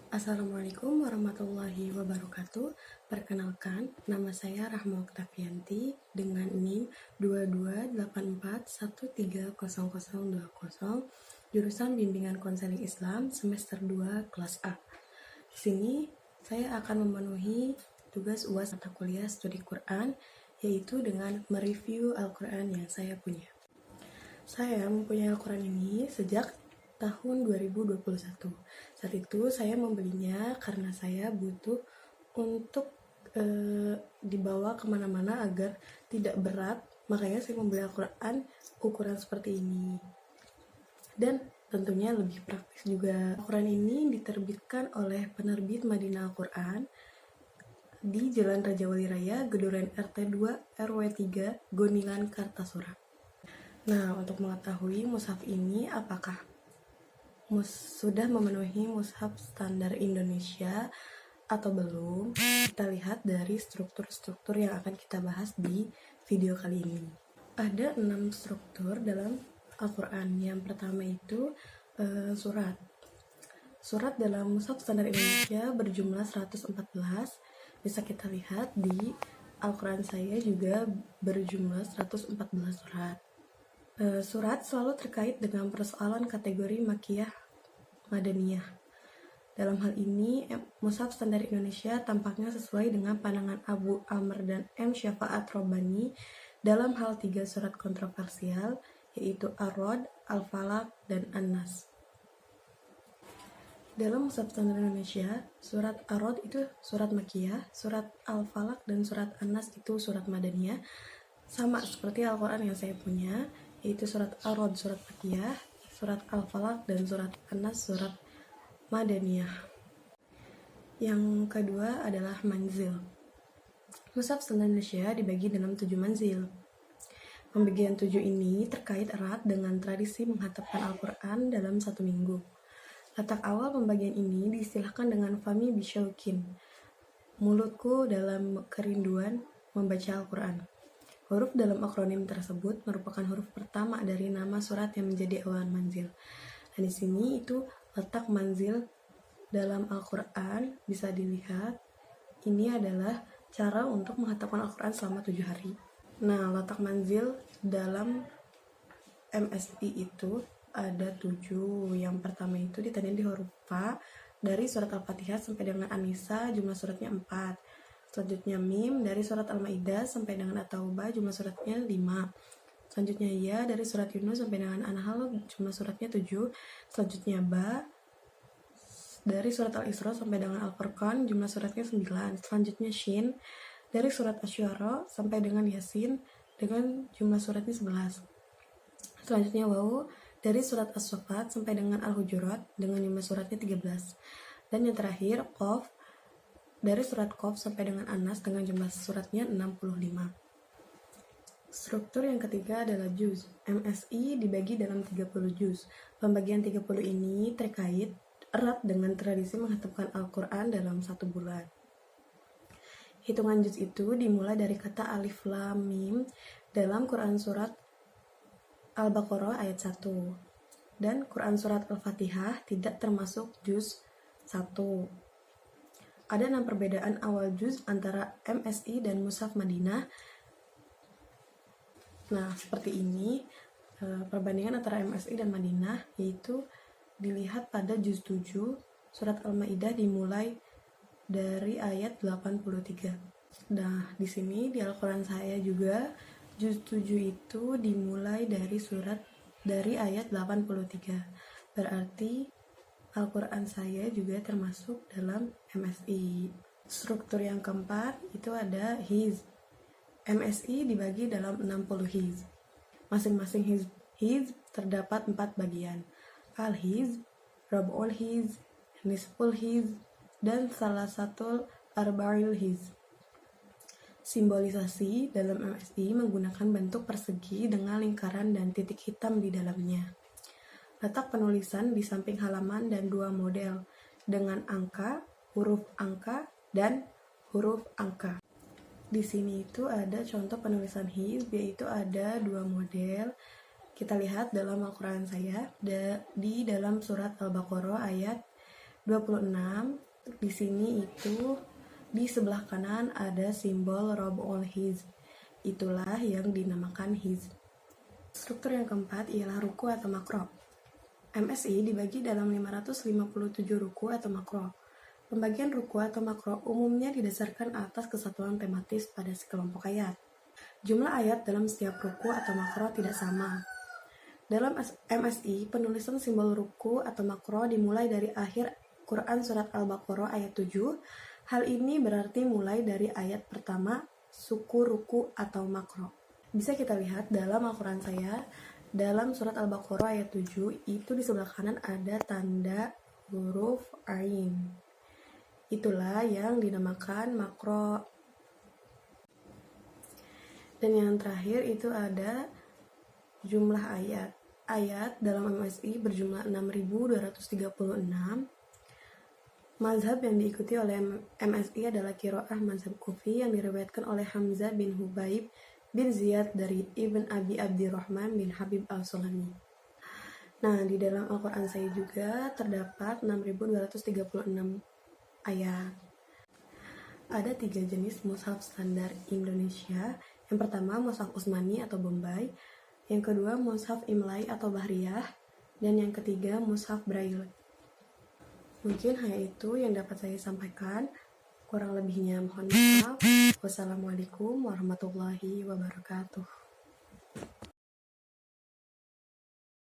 Assalamualaikum warahmatullahi wabarakatuh. Perkenalkan, nama saya Rahma Oktavianti dengan NIM 2284130020, jurusan Bimbingan Konseling Islam semester 2 kelas A. Di sini saya akan memenuhi tugas UAS mata kuliah studi Quran, yaitu dengan mereview Al-Quran yang saya punya. Saya mempunyai Al-Quran ini sejak tahun 2021. Saat itu saya membelinya karena saya butuh untuk dibawa kemana-mana agar tidak berat. Makanya saya membeli Al-Quran ukuran seperti ini. Dan tentunya lebih praktis juga. Al-Quran ini diterbitkan oleh penerbit Madinah Al-Quran di Jalan Raja Wali Raya, Geduren RT 2 RW 3, Gonilan, Kartasura. Nah, untuk mengetahui mushaf ini apakah sudah memenuhi mushaf standar Indonesia atau belum, kita lihat dari struktur-struktur yang akan kita bahas di video kali ini. Ada 6 struktur dalam Al-Quran. Yang pertama itu surat. Surat dalam mushaf standar Indonesia berjumlah 114. Bisa kita lihat di Al-Quran saya juga berjumlah 114 surat. Surat selalu terkait dengan persoalan kategori Makkiyah Madaniyah. Dalam hal ini, mushaf standar Indonesia tampaknya sesuai dengan pandangan Abu Amr dan M. Syafa'at Robani dalam hal 3 surat kontroversial, yaitu Ar-Rod, Al-Falaq, dan An-Nas. Dalam mushaf standar Indonesia, surat Ar-Rod itu surat Makkiyah, surat Al-Falaq dan surat An-Nas itu surat Madaniyah, sama seperti Al-Quran yang saya punya, yaitu surat Ar-Rod surat Makkiyah, surat Al-Falaq dan surat An-Nas surat Madaniyah. Yang kedua adalah manzil. Mushaf standar Indonesia dibagi dalam 7 manzil. Pembagian 7 ini terkait erat dengan tradisi menghatapkan Al-Quran dalam 1 minggu. Letak awal pembagian ini diistilahkan dengan Fami Bisyaukin, mulutku dalam kerinduan membaca Al-Quran. Huruf dalam akronim tersebut merupakan huruf pertama dari nama surat yang menjadi awalan manzil. Dan di sini itu letak manzil dalam Al-Quran bisa dilihat. Ini adalah cara untuk menghatapkan Al-Quran selama 7 hari. Nah, letak manzil dalam MSI itu ada 7. Yang pertama itu ditandai di huruf Fa dari surat Al-Fatihah sampai dengan An-Nisa, jumlah suratnya 4. Selanjutnya Mim dari surat Al-Maidah sampai dengan At-Taubah, jumlah suratnya 5. Selanjutnya Ya dari surat Yunus sampai dengan An-Nahl, jumlah suratnya 7. Selanjutnya Ba dari surat Al-Isra sampai dengan Al-Furqan, jumlah suratnya 9. Selanjutnya Shin dari surat Asy-Syu'ara sampai dengan Yasin dengan jumlah suratnya 11. Selanjutnya Waw dari surat As-Saffat sampai dengan Al-Hujurat dengan jumlah suratnya 13. Dan yang terakhir Qaf dari surat Qaf sampai dengan An-Nas dengan jumlah suratnya 65. Struktur yang ketiga adalah juz. MSI dibagi dalam 30 juz. Pembagian 30 ini terkait erat dengan tradisi menghatapkan Al-Quran dalam 1 bulan. Hitungan juz itu dimulai dari kata Alif Lam Mim dalam Quran surat Al-Baqarah ayat 1. Dan Quran surat Al-Fatihah tidak termasuk juz 1. Ada 6 perbedaan awal juz antara MSI dan Mushaf Madinah. Nah, seperti ini perbandingan antara MSI dan Madinah, yaitu dilihat pada juz 7 surat Al-Maidah dimulai dari ayat 83. Nah, di sini di Al-Quran saya juga juz 7 itu dimulai dari ayat 83. Berarti Al-Quran saya juga termasuk dalam MSI. Struktur yang keempat itu ada hizb. MSI dibagi dalam 60 hizb. Masing-masing hizb terdapat 4 bagian. Al-hizb, Rab'ul hizb, Nisful hizb, dan salah satu Arba'il hizb. Simbolisasi dalam MSI menggunakan bentuk persegi dengan lingkaran dan titik hitam di dalamnya. Letak penulisan di samping halaman dan 2 model dengan angka, huruf angka, dan huruf angka. Di sini itu ada contoh penulisan hizb, yaitu ada 2 model. Kita lihat dalam Al-Quran saya di dalam surat Al-Baqarah ayat 26. Di sini itu di sebelah kanan ada simbol Rabbul Hizb. Itulah yang dinamakan hizb. Struktur yang keempat ialah ruku atau makro. MSI dibagi dalam 557 ruku atau makro. Pembagian ruku atau makro umumnya didasarkan atas kesatuan tematis pada sekelompok ayat. Jumlah ayat dalam setiap ruku atau makro tidak sama. Dalam MSI, penulisan simbol ruku atau makro dimulai dari akhir Quran Surat Al-Baqarah ayat 7. Hal ini berarti mulai dari ayat pertama suku ruku atau makro. Bisa kita lihat dalam Al-Quran saya, dalam Surat Al-Baqarah ayat 7, itu di sebelah kanan ada tanda huruf Ain. Itulah yang dinamakan makro. Dan yang terakhir itu ada jumlah ayat. Ayat dalam MSI berjumlah 6.236. Mazhab yang diikuti oleh MSI adalah Qiraah mazhab Kufi yang diriwayatkan oleh Hamzah bin Hubaib bin Ziyad dari Ibn Abi Abdirrahman bin Habib al-Sulami. Nah, di dalam Al-Quran saya juga terdapat 6.236 ayat. Ada 3 jenis mushaf standar Indonesia. Yang pertama, mushaf Utsmani atau Bombay. Yang kedua, mushaf Imlai atau Bahriyah. Dan yang ketiga, mushaf Braille. Mungkin hanya itu yang dapat saya sampaikan. Kurang lebihnya mohon maaf. Wassalamualaikum warahmatullahi wabarakatuh.